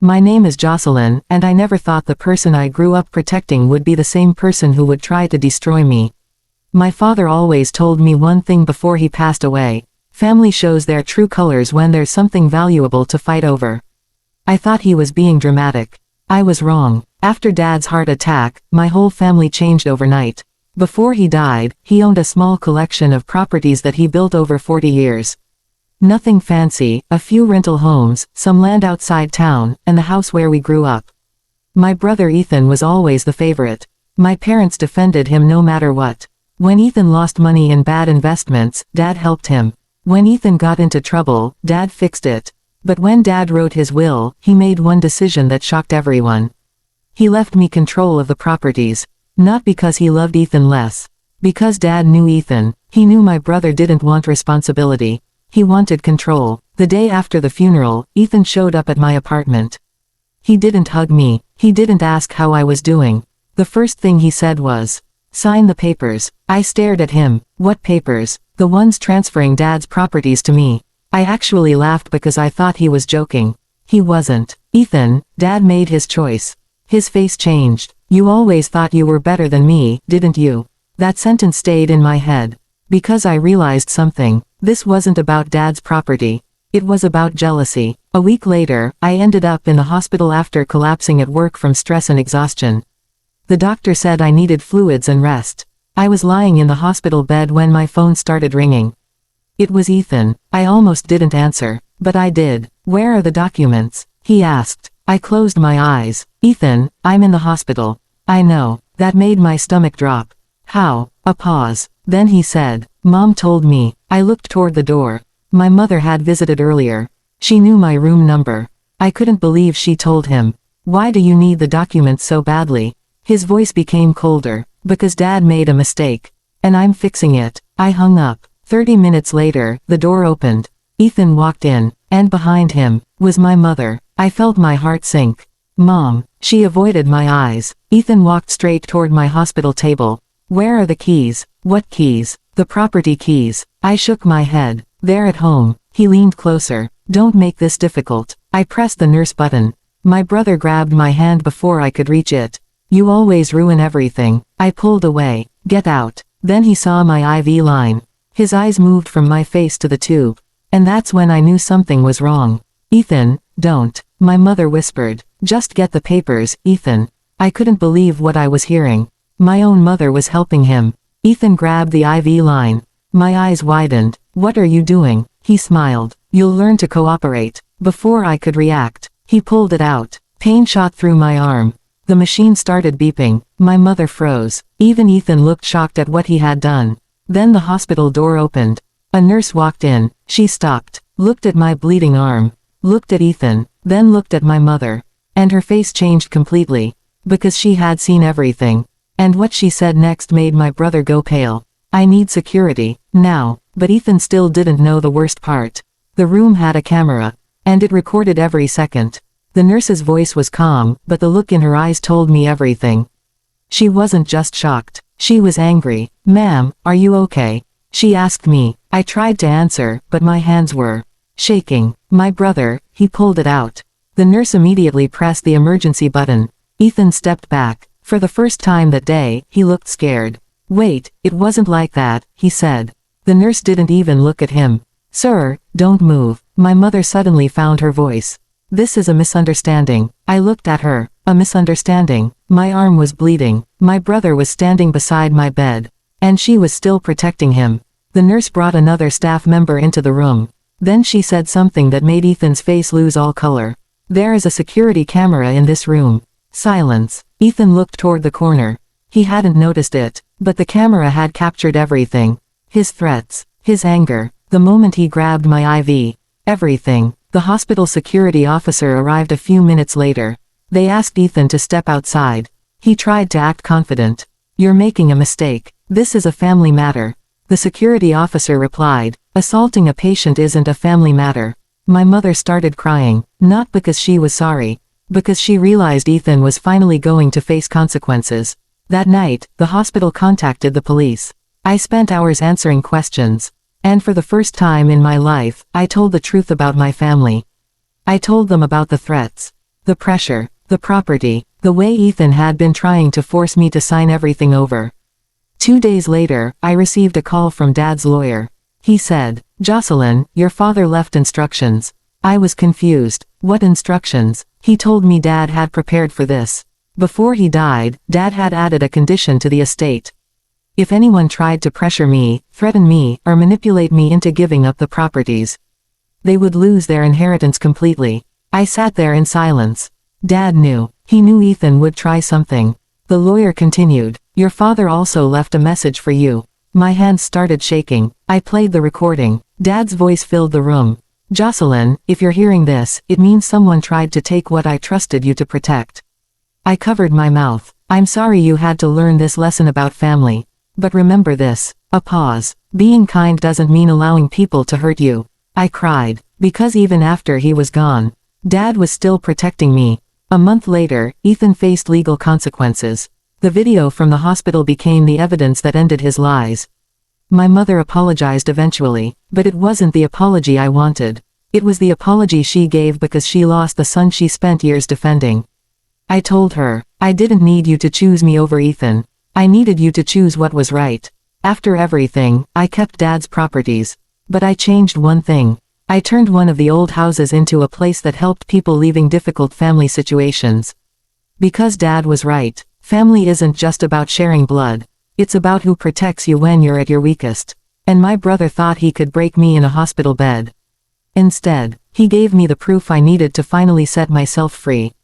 My name is Jocelyn, and I never thought the person I grew up protecting would be the same person who would try to destroy me. My father always told me one thing before he passed away. Family shows their true colors when there's something valuable to fight over. I thought he was being dramatic. I was wrong. After Dad's heart attack, my whole family changed overnight. Before he died, he owned a small collection of properties that he built over 40 years. Nothing fancy, a few rental homes, some land outside town, and the house where we grew up. My brother Ethan was always the favorite. My parents defended him no matter what. When Ethan lost money in bad investments, Dad helped him. When Ethan got into trouble, Dad fixed it. But when Dad wrote his will, he made one decision that shocked everyone. He left me control of the properties. Not because he loved Ethan less. Because Dad knew Ethan. He knew my brother didn't want responsibility. He wanted control. The day after the funeral, Ethan showed up at my apartment. He didn't hug me. He didn't ask how I was doing. The first thing he said was, "Sign the papers." I stared at him. What papers? The ones transferring Dad's properties to me. I actually laughed because I thought he was joking. He wasn't. "Ethan, Dad made his choice." His face changed. "You always thought you were better than me, didn't you?" That sentence stayed in my head. Because I realized something. This wasn't about Dad's property. It was about jealousy. A week later, I ended up in the hospital after collapsing at work from stress and exhaustion. The doctor said I needed fluids and rest. I was lying in the hospital bed when my phone started ringing. It was Ethan. I almost didn't answer, but I did. "Where are the documents?" he asked. I closed my eyes. "Ethan, I'm in the hospital." "I know." That made my stomach drop. "How?" A pause. Then he said, "Mom told me." I looked toward the door. My mother had visited earlier. She knew my room number. I couldn't believe she told him. "Why do you need the documents so badly?" His voice became colder. "Because Dad made a mistake. And I'm fixing it." I hung up. 30 minutes later, the door opened. Ethan walked in, and behind him was my mother. I felt my heart sink. "Mom." She avoided my eyes. Ethan walked straight toward my hospital table. "Where are the keys?" "What keys?" "The property keys." I shook my head. "They're at home." He leaned closer. "Don't make this difficult." I pressed the nurse button. My brother grabbed my hand before I could reach it. "You always ruin everything." I pulled away. "Get out." Then he saw my IV line. His eyes moved from my face to the tube. And that's when I knew something was wrong. "Ethan, don't." My mother whispered. "Just get the papers, Ethan." I couldn't believe what I was hearing. My own mother was helping him. Ethan grabbed the IV line. My eyes widened. "What are you doing?" He smiled. "You'll learn to cooperate." Before I could react, he pulled it out. Pain shot through my arm. The machine started beeping. My mother froze. Even Ethan looked shocked at what he had done. Then the hospital door opened. A nurse walked in. She stopped, looked at my bleeding arm, looked at Ethan, then looked at my mother. And her face changed completely. Because she had seen everything. And what she said next made my brother go pale. "I need security, now." But Ethan still didn't know the worst part. The room had a camera. And it recorded every second. The nurse's voice was calm, but the look in her eyes told me everything. She wasn't just shocked. She was angry. "Ma'am, are you okay?" She asked me. I tried to answer, but my hands were shaking. "My brother," he pulled it out. The nurse immediately pressed the emergency button. Ethan stepped back. For the first time that day, he looked scared. "Wait, it wasn't like that," he said. The nurse didn't even look at him. "Sir, don't move." My mother suddenly found her voice. "This is a misunderstanding." I looked at her. A misunderstanding. My arm was bleeding. My brother was standing beside my bed. And she was still protecting him. The nurse brought another staff member into the room. Then she said something that made Ethan's face lose all color. "There is a security camera in this room." Silence. Ethan looked toward the corner. He hadn't noticed it, but the camera had captured everything. His threats, his anger, the moment he grabbed my IV. Everything. The hospital security officer arrived a few minutes later. They asked Ethan to step outside. He tried to act confident. "You're making a mistake. This is a family matter." The security officer replied, "Assaulting a patient isn't a family matter." My mother started crying, not because she was sorry, because she realized Ethan was finally going to face consequences. That night, the hospital contacted the police. I spent hours answering questions. And for the first time in my life, I told the truth about my family. I told them about the threats. The pressure, the property, the way Ethan had been trying to force me to sign everything over. 2 days later, I received a call from Dad's lawyer. He said, "Jocelyn, your father left instructions." I was confused. What instructions? He told me Dad had prepared for this. Before he died, Dad had added a condition to the estate. If anyone tried to pressure me, threaten me, or manipulate me into giving up the properties, they would lose their inheritance completely. I sat there in silence. Dad knew. He knew Ethan would try something. The lawyer continued, "Your father also left a message for you." My hands started shaking. I played the recording. Dad's voice filled the room. "Jocelyn, if you're hearing this, it means someone tried to take what I trusted you to protect." I covered my mouth. "I'm sorry you had to learn this lesson about family. But remember this." A pause. "Being kind doesn't mean allowing people to hurt you." I cried. Because even after he was gone, Dad was still protecting me. A month later, Ethan faced legal consequences. The video from the hospital became the evidence that ended his lies. My mother apologized eventually, but it wasn't the apology I wanted. It was the apology she gave because she lost the son she spent years defending. I told her, "I didn't need you to choose me over Ethan. I needed you to choose what was right." After everything, I kept Dad's properties. But I changed one thing. I turned one of the old houses into a place that helped people leaving difficult family situations. Because Dad was right, family isn't just about sharing blood. It's about who protects you when you're at your weakest. And my brother thought he could break me in a hospital bed. Instead, he gave me the proof I needed to finally set myself free.